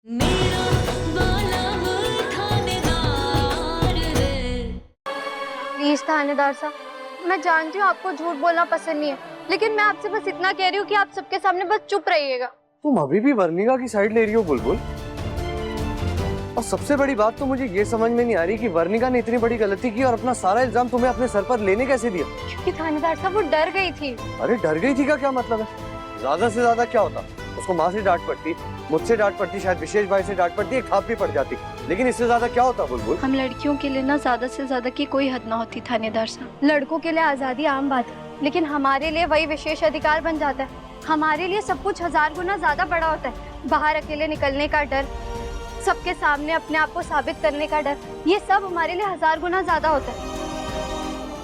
मेरा वाला वो थानेदार है। प्लीज थानेदार साहब, मैं जानती हूँ आपको झूठ बोलना पसंद नहीं है, लेकिन मैं आपसे बस इतना कह रही हूँ कि आप सबके सामने बस चुप रहिएगा। तुम अभी भी वर्णिका की साइड ले रही हो बुलबुल। और सबसे बड़ी बात तो मुझे ये समझ में नहीं आ रही कि वर्णिका ने इतनी बड़ी गलती की और अपना सारा इल्जाम तुम्हें अपने सर पर लेने कैसे दिया? क्योंकि थानेदार साहब वो डर गई थी। अरे डर गई थी का क्या मतलब है? ज्यादा से ज्यादा क्या होता? उसको माँ से डांट पड़ती, मुझसे डांट पड़ती, शायद विशेष भाई से डांट पड़ती, एक थाप भी पड़ जाती, लेकिन इससे ज्यादा क्या होता बुलबुल? हम लड़कियों के लिए ना ज्यादा से ज्यादा की कोई हद ना होती थानेदार साहब। लड़कों के लिए आजादी आम बात है, लेकिन हमारे लिए वही विशेष अधिकार बन जाता है। हमारे लिए सब कुछ 1000 गुना ज्यादा बड़ा होता है। बाहर अकेले निकलने का डर, सबके सामने अपने आप को साबित करने का डर, ये सब हमारे लिए 1000 गुना ज्यादा होता है।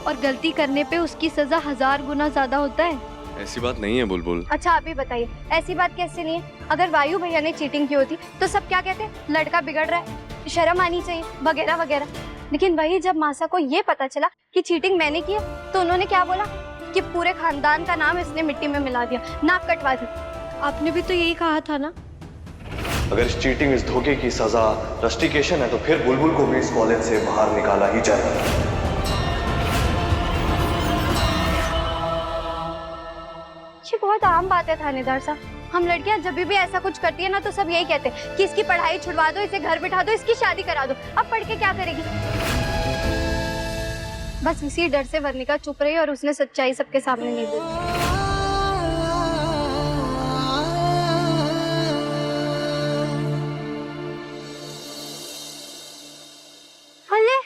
और गलती करने पे उसकी सजा 1000 गुना ज्यादा होता है। ऐसी बात नहीं है बुलबुल। अच्छा आप ही बताइए, ऐसी बात कैसे नहीं है? अगर वायु भैया ने चीटिंग की होती तो सब क्या कहते? लड़का बिगड़ रहा है, शर्म आनी चाहिए, वगैरह वगैरह। लेकिन वही जब मासा को ये पता चला कि चीटिंग मैंने की है, तो उन्होंने क्या बोला कि पूरे खानदान का नाम इसने मिट्टी में मिला दिया, नाक कटवा दी। आपने भी तो यही कहा था ना? अगर इस चीटिंग, इस धोखे की सजा रस्टिकेशन है तो फिर बुलबुल को भी इस कॉलेज से बाहर निकाला ही जाएगा। ये बहुत आम बात है थानेदार साहब। हम लड़कियां जब भी ऐसा कुछ करती है ना, तो सब यही कहते हैं कि इसकी पढ़ाई छुड़वा दो, इसे घर बिठा दो, इसकी शादी करा दो। अब पढ़ के क्या करेगी? बस इसी डर से वर्णिका चुप रही और उसने सच्चाई सबके सामने नहीं दी। अरे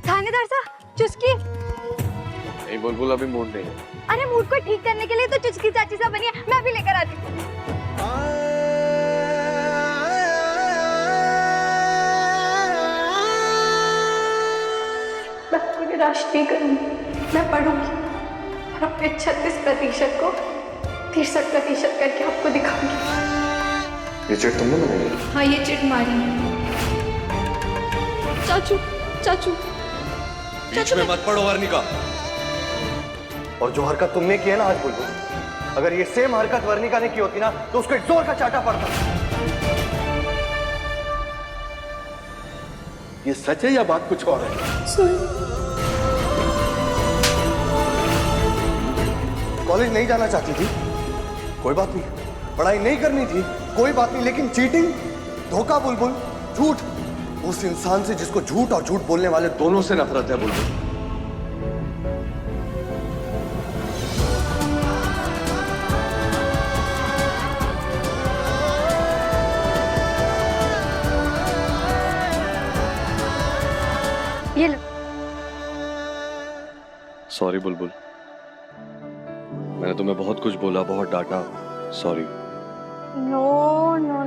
थानेदार साहब, चुस्की। नहीं बुलबुल, अभी मूड नहीं है। अरे मूड को ठीक करने के लिए तो चुस्की चाची साहब बनी है, मैं भी लेकर आती हूँ। मैं पूरी निराश नहीं करूंगी, मैं पढ़ूंगी और अपने 36% को 63% करके आपको दिखाऊंगी। ये चिट तुमने बनाई? हाँ, ये चिट मारी है। चाचू चाचू बीच में मत पड़ो वर्णिका। और जो हरकत तुमने की है ना आज बुलबुल, अगर ये सेम हरकत वर्णिका ने की होती ना, तो उसको एक जोर का चाटा पड़ता। ये सच है या बात कुछ और है? कॉलेज नहीं जाना चाहती थी, कोई बात नहीं। पढ़ाई नहीं करनी थी, कोई बात नहीं। लेकिन चीटिंग, धोखा बुलबुल, झूठ, उस इंसान से जिसको झूठ और झूठ बोलने वाले दोनों से नफरत है बुलबुल। ये लो। सॉरी बुलबुल, मैंने तुम्हें बहुत कुछ बोला, बहुत डांटा, sorry. No no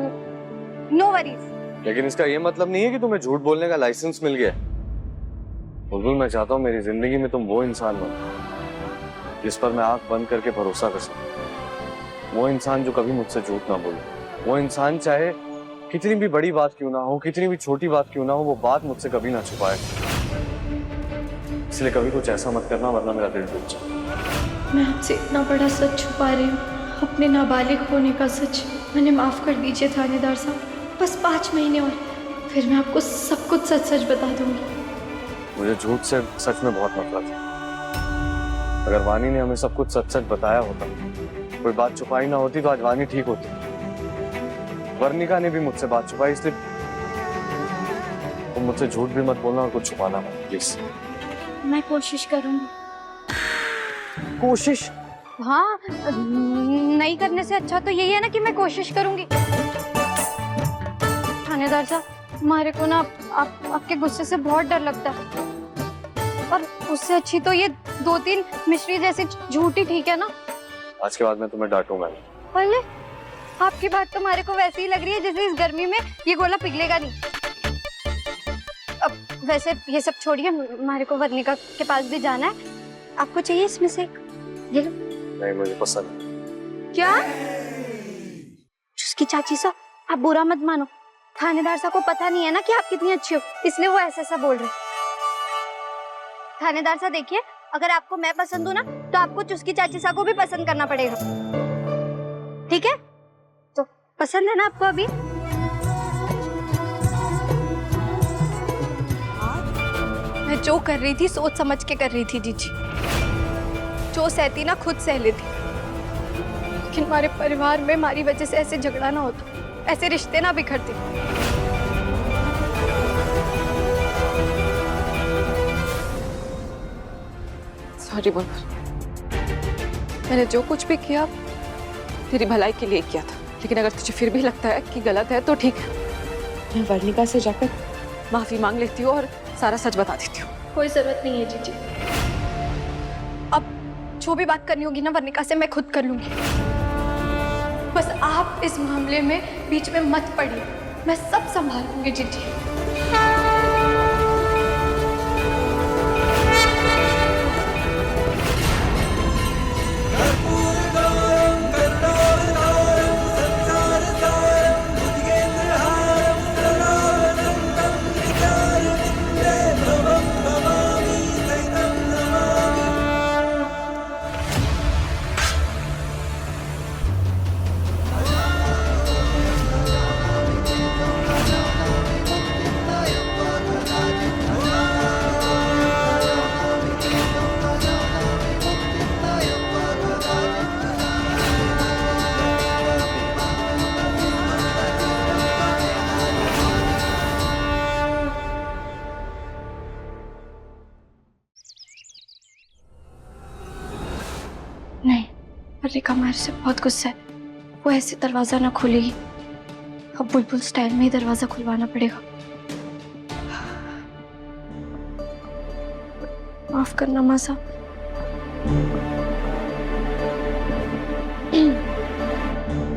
no worries. लेकिन इसका ये मतलब नहीं है कि तुम्हें झूठ बोलने का लाइसेंस मिल गया। बुलबुल, मैं चाहता हूँ मेरी जिंदगी में तुम वो इंसान बनो जिस पर मैं आंख बंद करके भरोसा कर सकूं। वो इंसान जो कभी मुझसे झूठ ना बोले। वो इंसान चाहे कितनी भी बड़ी बात क्यों ना हो, कितनी भी छोटी बात क्यों ना हो, वो बात मुझसे कभी ना छुपाए। इसलिए कभी कुछ ऐसा मत करना, वरना मेरा दिल टूट जाए। मैं आपसे इतना बड़ा सच छुपा रही हूँ, अपने नाबालिग होने का सच। मैंने माफ कर दीजिए थानेदार साहब, बस 5 महीने और, फिर मैं आपको सब कुछ सच सच बता दूंगी। मुझे झूठ से सच में बहुत नफरत है। अगर वानी ने हमें सब कुछ सच सच बताया होता, कोई बात छुपाई ना होती, तो आज वानी ठीक होती। वर्णिका ने भी मुझसे बात छुपाई, इसलिए तुम मुझसे झूठ भी मत बोलना और कुछ छुपाना मत प्लीज। मैं कोशिश करूंगी। कोशिश? हाँ, नहीं करने से अच्छा तो यही है ना कि मैं कोशिश करूंगी। थानेदार साहब, हमारे को ना आपके गुस्से से बहुत डर लगता है, और उससे अच्छी तो ये 2-3 मिश्री जैसी झूठी ठीक है ना। आज के बाद मैं तुम्हें डांटूंगा। पहले आपकी बात तो हमारे को वैसे ही लग रही है जैसे इस गर्मी में ये गोला पिघलेगा नहीं। अब वैसे ये सब छोड़िए, हमारे को वर्णिका के पास भी जाना है। आपको चाहिए इसमें से एक? ये लो। नहीं, मुझे पसंद है। क्या? उसकी चाची साहब, आप बुरा मत मानो। थानेदार साहब को पता नहीं है ना कि आप कितनी अच्छी हो, इसलिए वो ऐसा बोल रहे। थानेदार साहब देखिए, अगर आपको मैं पसंद हूँ ना, तो आपको चुस्की चाची साहब को भी पसंद करना पड़ेगा, ठीक है? तो पसंद है ना आपको अभी? जो कर रही थी सोच समझ के कर रही थी जीजी। जो सहती ना खुद सह लेती। लेकिन हमारे परिवार में हमारी वजह से ऐसे झगड़ा ना होता, ऐसे रिश्ते ना बिखरते। सॉरी बुलबुल, मैंने जो कुछ भी किया तेरी भलाई के लिए किया था, लेकिन अगर तुझे फिर भी लगता है कि गलत है तो ठीक है, मैं वर्णिका से जाकर माफी मांग लेती हूँ और सारा सच बता देती हूँ। कोई जरूरत नहीं है जीजी। अब जो भी बात करनी होगी ना वर्णिका से मैं खुद कर लूंगी। बस आप इस मामले में बीच में मत पड़िए, मैं सब संभाल लूंगी जीजी। नहीं, वर्णिका हमारे से बहुत गुस्सा है। वो ऐसे दरवाजा ना खोलेगी। अब बुलबुल स्टाइल में ही दरवाजा खुलवाना पड़ेगा। माफ करना माँ साहब।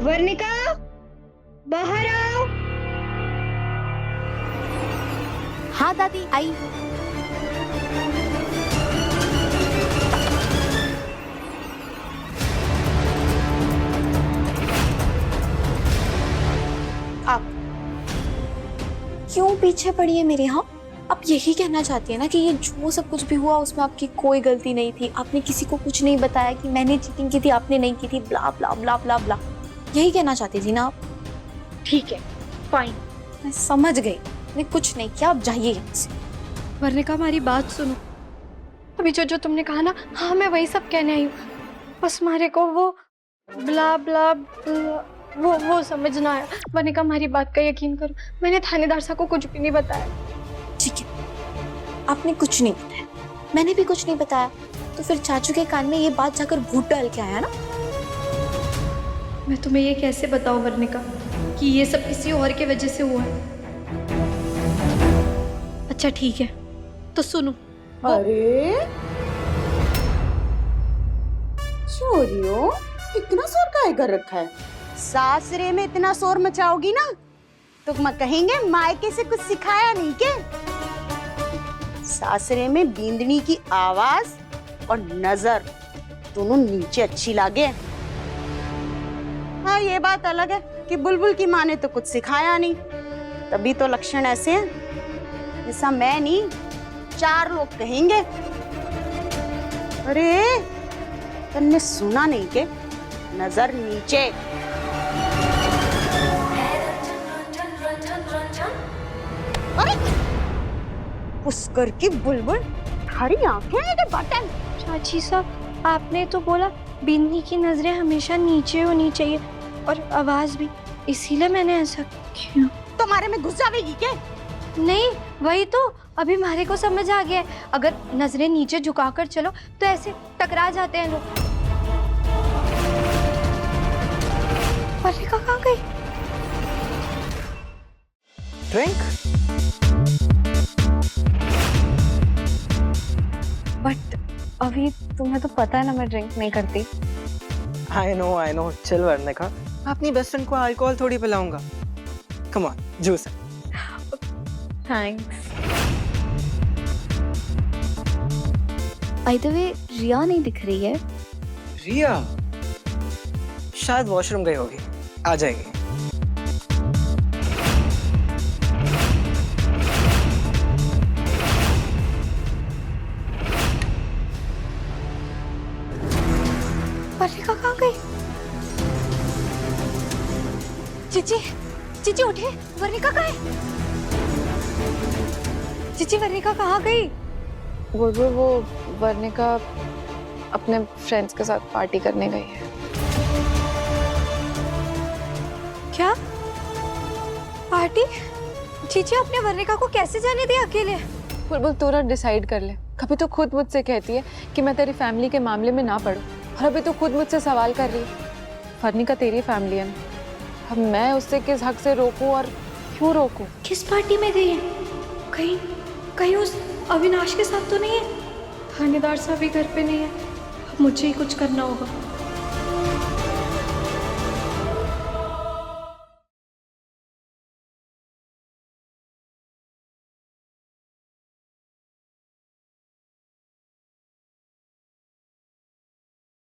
वर्णिका, बाहर आओ। हाँ दादी आई। आप क्यों पीछे पड़ी है मेरे? यहाँ आप यही कहना चाहती है ना कि ये जो सब कुछ भी हुआ उसमें आपकी कोई गलती नहीं थी, आपने किसी को कुछ नहीं बताया कि मैंने चीटिंग की थी, आपने नहीं की थी, ब्ला ब्ला ब्ला ब्ला ब्ला, यही कहना चाहती थी ना आप? ठीक है, फाइन, मैं समझ गई, मैंने कुछ नहीं किया, आप जाइए यहाँ से। वर्णिका हमारी बात सुनो। अभी जो जो तुमने कहा ना, हाँ मैं वही सब कहने आई हूँ। बस हमारे को वो ब्ला ब्ला, ब्ला वो समझ ना आया। वर्णिका हमारी बात का यकीन करो, मैंने थानेदार साहब को कुछ भी नहीं बताया। ठीक है, आपने कुछ नहीं बताया, मैंने भी कुछ नहीं बताया, तो फिर चाचू के कान में ये बात जाकर भूत डाल के आया ना? मैं तुम्हें ये कैसे बताऊं वर्णिका कि ये सब किसी और के वजह से हुआ है। अच्छा ठीक है, तो सुनो। अरे चोरियों, इतना शोर काहे कर रखा है? सासरे में इतना शोर मचाओगी ना तो मैं कहेंगे मायके से कुछ सिखाया नहीं के। सासरे में बींदनी की आवाज और नजर दोनों नीचे अच्छी लागे। हाँ ये बात अलग है कि बुलबुल की माँ ने तो कुछ सिखाया नहीं, तभी तो लक्षण ऐसे हैं जैसा मैं नहीं 4 लोग कहेंगे। अरे तुमने सुना नहीं के नजर नीचे। अरे पुष्कर की बुलबुल, हरी आंखें हैं के बटन। चाची साहब आपने तो बोला बिन्नी की नजरें हमेशा नीचे होनी चाहिए और आवाज भी, इसीलिए मैंने ऐसा किया। तुम्हारे में घुस जाएगी क्या? नहीं वही तो, अभी हमारे को समझ आ गया है। अगर नजरें नीचे झुकाकर चलो तो ऐसे टकरा जाते हैं लोग। वर्णिका कहाँ गई? ड्रिंक? बट अभी तुम्हें तो पता है ना मैं ड्रिंक नहीं करती। आई नो, चिल वर्णिका, अपनी बेस्ट फ्रेंड को अल्कोहल थोड़ी पिलाऊंगा। Come on, juice. Thanks. By the way Riya नहीं दिख रही है। रिया शायद वॉशरूम गई होगी, आ जाएगी। वर्णिका कहाँ गई? जीजी, जीजी उठे, वर्णिका कहाँ है? जीजी वर्णिका कहाँ गई? बुलबुल वो वर्णिका अपने फ्रेंड्स के साथ पार्टी करने गई है। क्या पार्टी? चीची आपने वर्णिका को कैसे जाने दिया अकेले? बुलबुल तू डिसाइड कर ले। कभी तो खुद मुझसे कहती है कि मैं तेरी फैमिली के मामले में ना पड़ूं, और अभी तो खुद मुझसे सवाल कर रही है। वर्णिका तेरी फैमिली है ना, अब मैं उससे किस हक से रोकूं और क्यों रोकूं? किस पार्टी में गई है? कहीं कहीं उस अविनाश के साथ तो नहीं है? थानेदार साहब भी घर पे नहीं है, अब मुझे ही कुछ करना होगा।